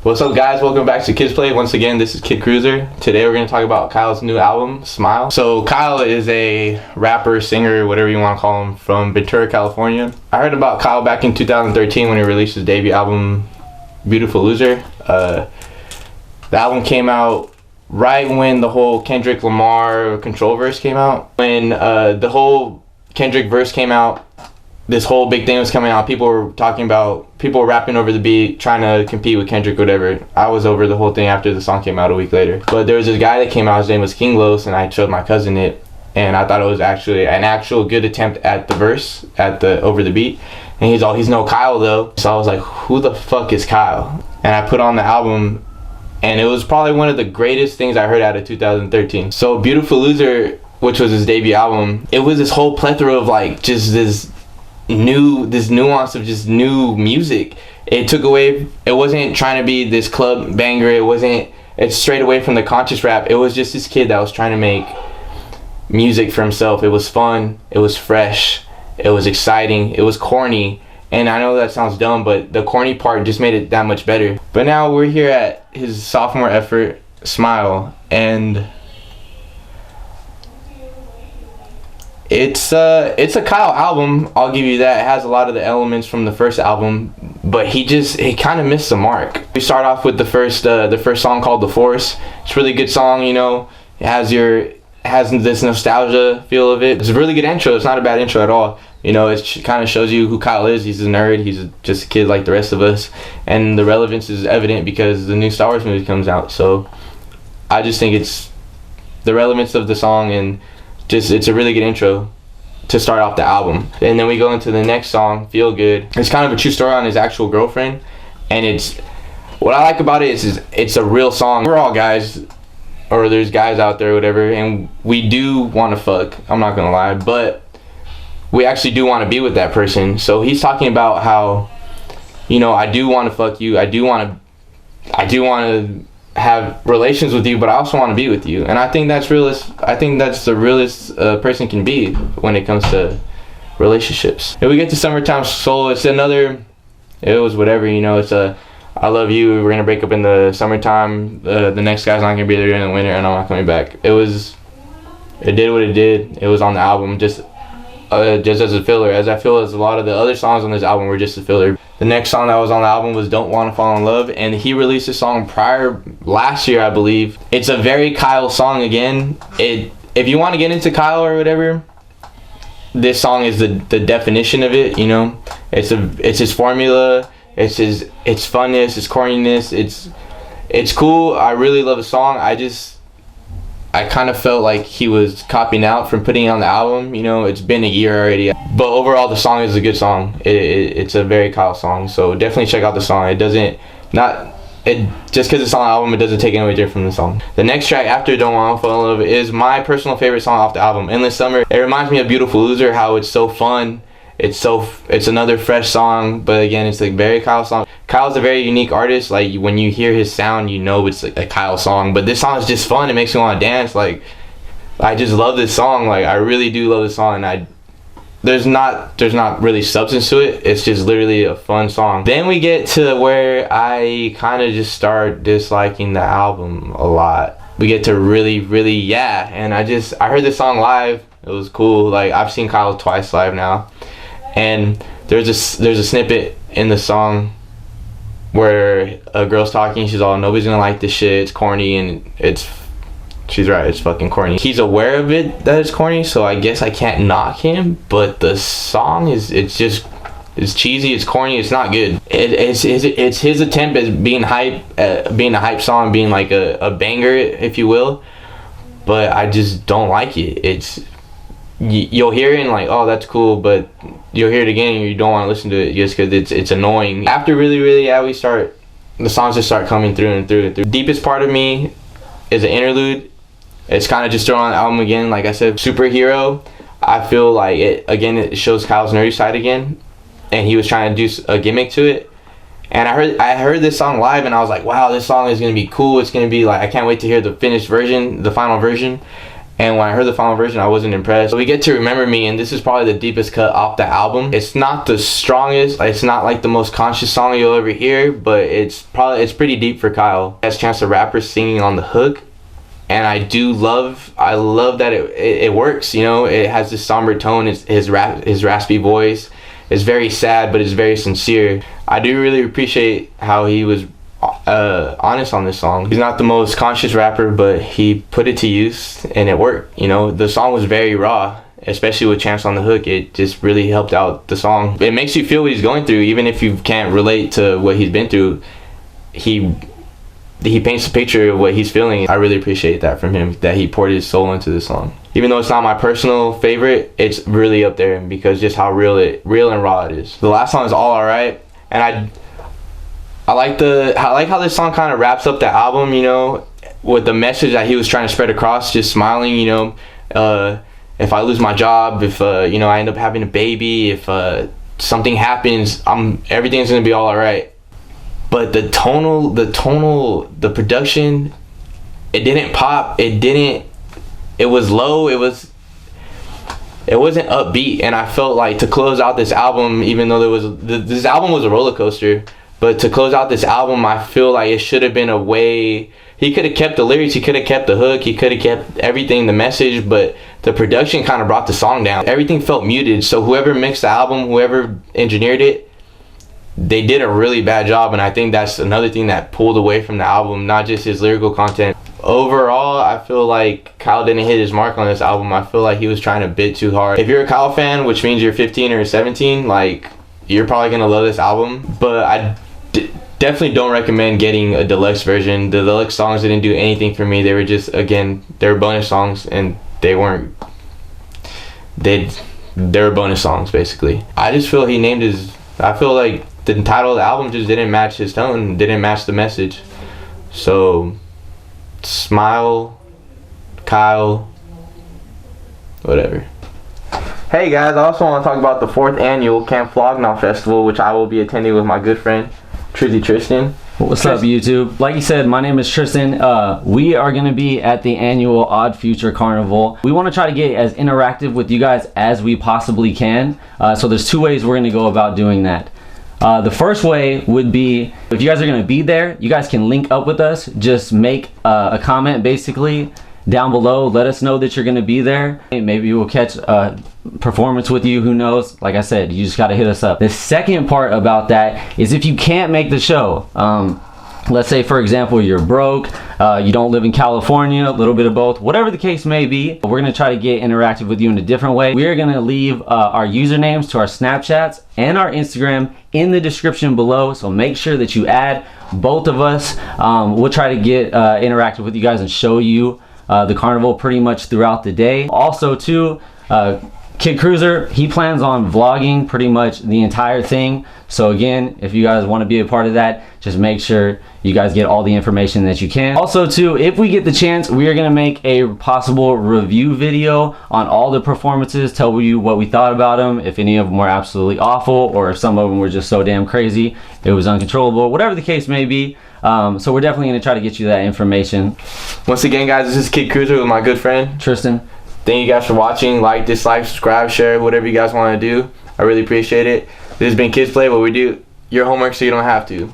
What's up guys, welcome back to KidsPlay. Once again, this is Kid Cruzzer. Today we're going to talk about Kyle's new album, Smyle. So Kyle is a rapper, singer, whatever you want to call him, from Ventura, California. I heard about Kyle back in 2013 when he released his debut album, Beautiful Loser. The album came out right when the whole Kendrick Lamar Control verse came out. When the whole Kendrick verse came out, this whole big thing was coming out. People were rapping over the beat, trying to compete with Kendrick, whatever. I was over the whole thing after the song came out a week later. But there was this guy that came out, his name was King Los, and I showed my cousin it, and I thought it was actually an actual good attempt at the verse, over the beat. And he's no Kyle though. So I was like, who the fuck is Kyle? And I put on the album, and it was probably one of the greatest things I heard out of 2013. So Beautiful Loser, which was his debut album, it was this whole plethora of like just this nuance of just new music. It wasn't trying to be this club banger. It's straight away from the conscious rap. It was just this kid that was trying to make music for himself. It was fun, it was fresh, it was exciting, it was corny. And I know that sounds dumb, but the corny part just made it that much better. But now we're here at his sophomore effort, Smyle, and it's a Kyle album, I'll give you that. It has a lot of the elements from the first album, but he kind of missed the mark. We start off with the first song called The Force. It's a really good song, you know. It has this nostalgia feel of it. It's a really good intro. It's not a bad intro at all. You know, it kind of shows you who Kyle is. He's a nerd. He's just a kid like the rest of us, and the relevance is evident because the new Star Wars movie comes out. So I just think it's the relevance of the song, and it's a really good intro to start off the album. And then we go into the next song, Feel Good. It's kind of a true story on his actual girlfriend, and what I like about it is it's a real song. We're all guys, or there's guys out there, whatever, and we do want to fuck, I'm not gonna lie, but we actually do want to be with that person. So he's talking about how, you know, I do want to fuck you, I do want to have relations with you, but I also want to be with you. And I think that's realist. I think that's the realest a person can be when it comes to relationships. If we get to Summertime Soul, it was whatever, you know. It's I love you, we're gonna break up in the summertime, the next guy's not gonna be there in the winter, and I'm not coming back. It did what it did. It was on the album just as a filler, as I feel as a lot of the other songs on this album were just a filler. The next song that was on the album was Don't Wanna Fall in Love, and he released a song last year, I believe. It's a very Kyle song again. If you want to get into Kyle or whatever, this song is the definition of it, you know. It's his formula, it's funness, his corniness, it's cool. I really love the song. I kind of felt like he was copying out from putting it on the album. You know, it's been a year already. But overall, the song is a good song. It's a very Kyle song. So definitely check out the song. Just because it's on the album, it doesn't take any away from the song. The next track after Don't Wanna Fall in Love is my personal favorite song off the album, Endless Summer. It reminds me of Beautiful Loser, how it's so fun. It's another fresh song, but again, it's a very Kyle song. Kyle's a very unique artist. Like, when you hear his sound, you know it's like a Kyle song. But this song is just fun. It makes me want to dance. Like, I just love this song. Like, I really do love this song. And there's not really substance to it. It's just literally a fun song. Then we get to where I kind of just start disliking the album a lot. We get to really, really, yeah. And I heard this song live. It was cool. Like, I've seen Kyle twice live now. And there's a snippet in the song where a girl's talking. She's all, nobody's gonna like this shit, it's corny, and she's right, it's fucking corny. He's aware of it, that it's corny, so I guess I can't knock him, but the song it's cheesy, it's corny, it's not good. It's his attempt at being a hype song, being like a banger, if you will, but I just don't like it. You'll hear it and like, oh, that's cool, but you'll hear it again and you don't want to listen to it just because it's annoying. After really, really, yeah, the songs just start coming through and through and through. Deepest Part of Me is an interlude. It's kind of just thrown on the album again. Like I said, Superhero, I feel like it shows Kyle's nerdy side again, and he was trying to do a gimmick to it. And I heard this song live and I was like, wow, this song is gonna be cool. It's gonna be like, I can't wait to hear the finished version, the final version. And when I heard the final version, I wasn't impressed. So we get to Remember Me, and this is probably the deepest cut off the album. It's not the strongest, it's not like the most conscious song you'll ever hear, but it's pretty deep for Kyle. He has Chance the Rapper singing on the hook, and I love that it works, you know. It has this somber tone, his raspy voice. It's very sad, but it's very sincere. I do really appreciate how he was honest on this song. He's not the most conscious rapper, but he put it to use and it worked. You know, the song was very raw, especially with Chance on the hook. It just really helped out the song. It makes you feel what he's going through, even if you can't relate to what he's been through. He paints a picture of what he's feeling. I really appreciate that from him, that he poured his soul into this song. Even though it's not my personal favorite, it's really up there because just how real and raw it is. The last song is All Alright, and I like how this song kind of wraps up the album, you know, with the message that he was trying to spread across, just smiling, you know. If I lose my job, if you know, I end up having a baby, if something happens, everything's gonna be all alright. But the production, it didn't pop. It was low. It wasn't upbeat, and I felt like to close out this album, even though this album was a roller coaster. But to close out this album, I feel like it should have been a way. He could have kept the lyrics, he could have kept the hook, he could have kept everything, the message, but the production kind of brought the song down. Everything felt muted, so whoever mixed the album, whoever engineered it, they did a really bad job, and I think that's another thing that pulled away from the album, not just his lyrical content. Overall, I feel like Kyle didn't hit his mark on this album. I feel like he was trying a bit too hard. If you're a Kyle fan, which means you're 15 or 17, like, you're probably gonna love this album, but I definitely don't recommend getting a deluxe version. The deluxe songs didn't do anything for me. They were just, again, they were bonus songs, and they were bonus songs basically. I just feel I feel like the title of the album just didn't match his tone, didn't match the message. So Smyle, Kyle, whatever. Hey guys, I also want to talk about the 4th annual CAMP FLOG GNAW Festival, which I will be attending with my good friend Trizzy Tristen. What's up, YouTube? Like you said, my name is Tristan. We are going to be at the annual Odd Future Carnival. We want to try to get as interactive with you guys as we possibly can. So there's 2 ways we're going to go about doing that. The first way would be, if you guys are going to be there, you guys can link up with us. Just make a comment basically down below. Let us know that you're going to be there. Maybe we'll catch a performance with you, who knows. Like I said, you just got to hit us up. The second part about that is if you can't make the show, let's say for example you're broke, you don't live in California, a little bit of both, whatever the case may be, we're going to try to get interactive with you in a different way. We are going to leave our usernames to our Snapchats and our Instagram in the description below, so make sure that you add both of us. We'll try to get interactive with you guys and show you the carnival pretty much throughout the day. Also too, Kid Cruzzer, he plans on vlogging pretty much the entire thing. So again, if you guys want to be a part of that, just make sure you guys get all the information that you can. Also too, if we get the chance, we are going to make a possible review video on all the performances, tell you what we thought about them, if any of them were absolutely awful, or if some of them were just so damn crazy, it was uncontrollable, whatever the case may be. So we're definitely going to try to get you that information. Once again, guys, this is Kid Cruzzer with my good friend Tristan. Thank you guys for watching. Like, dislike, subscribe, share, whatever you guys want to do. I really appreciate it. This has been KidsPlay, but we do your homework so you don't have to.